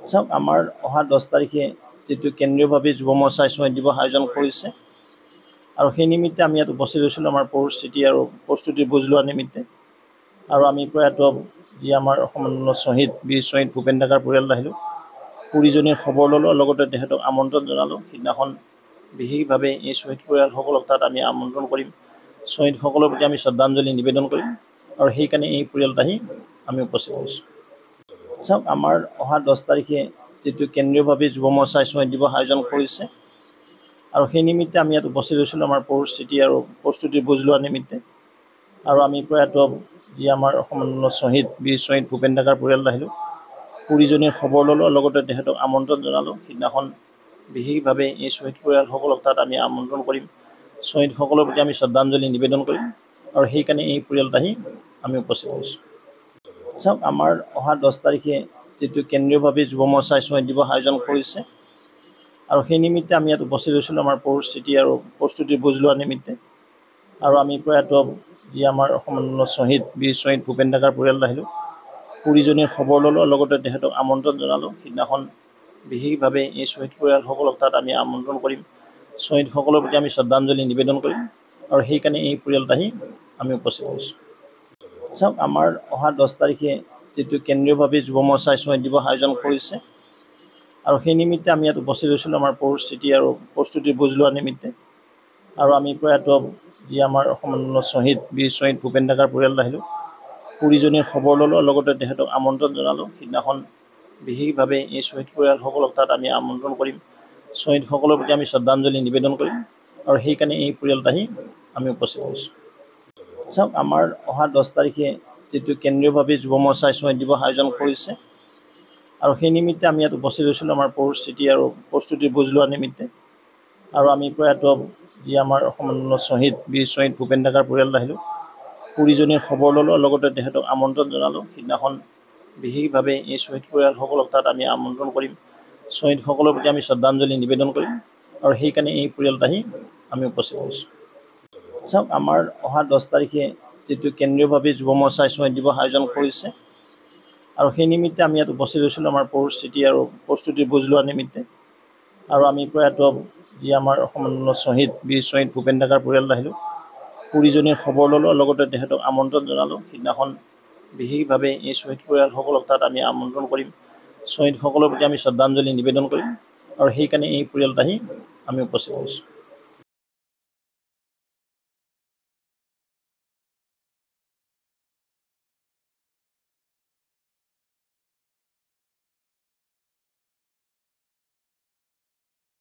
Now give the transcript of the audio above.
চাওক আমাৰ অহা 10 তাৰিখে যেটো কেন্দ্ৰীয়ভাৱে যুৱ মৰ্চাই শ্বহীদ দিৱস আয়োজন কৰিছে আৰু সেই নিমিত্তে আমি ইয়াত উপস্থিত হৈছিলোঁ আমাৰ পৰিস্থিতি আৰু প্ৰস্তুতি বুজ লোৱাৰ নিমিত্তে আৰু আমি প্ৰয়াত যি আমাৰ অসমৰ শ্বহীদ বীৰ শ্বহীদ ভূপেন ডেকাৰ পৰিয়াল আহিলোঁ পুৰীজনীৰ খবৰ ল'লোঁ লগতে তেখেতক আমন্ত্ৰণ জনালোঁ সিদিনাখন বিশেষভাৱে এই শ্বহীদ পৰিয়ালসকলক তাত আমি আমন্ত্ৰণ কৰিম শ্বহীদসকলৰ প্ৰতি আমি শ্ৰদ্ধাঞ্জলি নিবেদন কৰিম আৰু সেইকাৰণে এই পৰিয়ালত আহি আমি উপস্থিত হৈছোঁ চাওক আমাৰ অহা 10 তাৰিখে যেটো কেন্দ্ৰীয়ভাৱে যুৱ মৰ্চাই শ্বহীদ দিৱস আয়োজন কৰিছে আৰু সেই নিমিত্তে আমি ইয়াত উপস্থিত হৈছিলোঁ আমাৰ পৰিস্থিতি আৰু প্ৰস্তুতি বুজ লোৱাৰ নিমিত্তে আৰু আমি প্ৰয়াত যি আমাৰ অসমৰ শ্বহীদ বীৰ শ্বহীদ ভূপেন ডেকাৰ পৰিয়াল আহিলোঁ পুৰীজনীৰ খবৰ ল'লোঁ লগতে তেখেতক আমন্ত্ৰণ জনালোঁ সিদিনাখন বিশেষভাৱে এই শ্বহীদ পৰিয়ালসকলক তাত আমি আমন্ত্ৰণ কৰিম শ্বহীদসকলৰ প্ৰতি আমি শ্ৰদ্ধাঞ্জলি নিবেদন কৰিম আৰু সেইকাৰণে এই পৰিয়ালত আহি আমি উপস্থিত হৈছোঁ চাওক আমাৰ অহা 10 তাৰিখে যেটো কেন্দ্ৰীয়ভাৱে যুৱ মৰ্চাই শ্বহীদ দিৱস আয়োজন কৰিছে আৰু সেই নিমিত্তে আমি ইয়াত উপস্থিত হৈছিলোঁ আমাৰ পৰিস্থিতি আৰু প্ৰস্তুতি বুজ লোৱাৰ নিমিত্তে আৰু আমি প্ৰয়াত যি আমাৰ অসমৰ শ্বহীদ বীৰ শ্বহীদ ভূপেন ডেকাৰ পৰিয়াল আহিলোঁ পুৰীজনীৰ খবৰ ল'লোঁ লগতে তেখেতক আমন্ত্ৰণ জনালোঁ সিদিনাখন বিশেষভাৱে এই শ্বহীদ পৰিয়ালসকলক তাত আমি আমন্ত্ৰণ কৰিম শ্বহীদসকলৰ প্ৰতি আমি শ্ৰদ্ধাঞ্জলি নিবেদন কৰিম আৰু সেইকাৰণে এই পৰিয়ালত আহি আমি উপস্থিত হৈছোঁ চাওক আমাৰ অহা 10 তাৰিখে যেটো কেন্দ্ৰীয়ভাৱে যুৱ মৰ্চাই শ্বহীদ দিৱস আয়োজন কৰিছে আৰু সেই নিমিত্তে আমি ইয়াত উপস্থিত হৈছিলোঁ আমাৰ পৰিস্থিতি আৰু প্ৰস্তুতি বুজ লোৱাৰ নিমিত্তে আৰু আমি প্ৰয়াত যি আমাৰ অসমৰ শ্বহীদ বীৰ শ্বহীদ ভূপেন ডেকাৰ পৰিয়াল আহিলোঁ পুৰীজনীৰ খবৰ ল'লোঁ লগতে তেখেতক আমন্ত্ৰণ জনালোঁ সিদিনাখন বিশেষভাৱে এই শ্বহীদ পৰিয়ালসকলক তাত আমি আমন্ত্ৰণ কৰিম শ্বহীদসকলৰ প্ৰতি আমি শ্ৰদ্ধাঞ্জলি নিবেদন কৰিম আৰু সেইকাৰণে এই পৰিয়ালত আহি আমি উপস্থিত হৈছোঁ চাওক আমাৰ অহা 10 তাৰিখে যেটো কেন্দ্ৰীয়ভাৱে যুৱ মৰ্চাই শ্বহীদ দিৱস আয়োজন কৰিছে আৰু সেই নিমিত্তে আমি ইয়াত উপস্থিত হৈছিলোঁ আমাৰ পৰিস্থিতি আৰু প্ৰস্তুতি বুজ লোৱাৰ নিমিত্তে আৰু আমি প্ৰয়াত যি আমাৰ অসমৰ শ্বহীদ বীৰ শ্বহীদ ভূপেন ডেকাৰ পৰিয়াল আহিলোঁ পুৰীজনীৰ খবৰ ল'লোঁ লগতে তেখেতক আমন্ত্ৰণ জনালোঁ সিদিনাখন বিশেষভাৱে এই শ্বহীদ পৰিয়ালসকলক তাত আমি আমন্ত্ৰণ কৰিম শ্বহীদসকলৰ প্ৰতি আমি শ্ৰদ্ধাঞ্জলি নিবেদন কৰিম আৰু সেইকাৰণে এই পৰিয়ালত আহি আমি উপস্থিত হৈছোঁ চাওক আমাৰ অহা 10 তাৰিখে যেটো কেন্দ্ৰীয়ভাৱে যুৱ মৰ্চাই শ্বহীদ দিৱস আয়োজন কৰিছে আৰু সেই নিমিত্তে আমি ইয়াত উপস্থিত হৈছিলোঁ আমাৰ পৰিস্থিতি আৰু প্ৰস্তুতি বুজ লোৱাৰ নিমিত্তে আৰু আমি প্ৰয়াত যি আমাৰ অসমৰ শ্বহীদ বীৰ শ্বহীদ ভূপেন ডেকাৰ পৰিয়াল আহিলোঁ পুৰীজনীৰ খবৰ ল'লোঁ লগতে তেখেতক আমন্ত্ৰণ জনালোঁ সিদিনাখন বিশেষভাৱে এই শ্বহীদ পৰিয়ালসকলক তাত আমি আমন্ত্ৰণ কৰিম শ্বহীদসকলৰ প্ৰতি আমি শ্ৰদ্ধাঞ্জলি নিবেদন কৰিম আৰু সেইকাৰণে এই পৰিয়ালত আহি আমি উপস্থিত হৈছোঁ